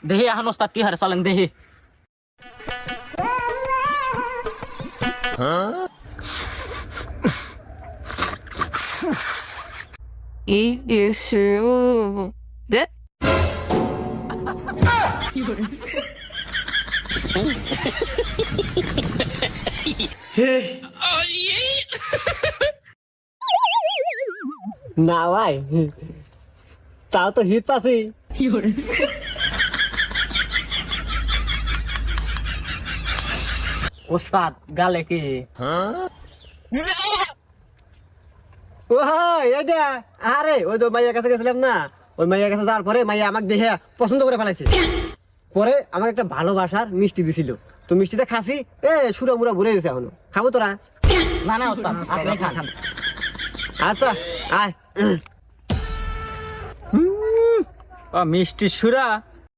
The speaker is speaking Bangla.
দেহি এখন ওস্তাদ কি হারে চলেন দেহি না ভাই তাও তো হিট পাচ্ছি ওস্তাদ গালে কি ও এটা আরে ওই তো মাইয়ার কাছে গেছিলাম না ওই মাইয়ার কাছে যাওয়ার পরে মাইয়া আমাকে দেখে পছন্দ করে ফেলাইছে পরে আমাকে একটা ভালোবাসার মিষ্টি দিছিল তো মিষ্টিটা খাসি সুরা মুরা ঘুরে গেছে এখনো খাবো তোরা না না ওস্তাদ আপনি খান আচ্ছা আয় মিষ্টি সুরা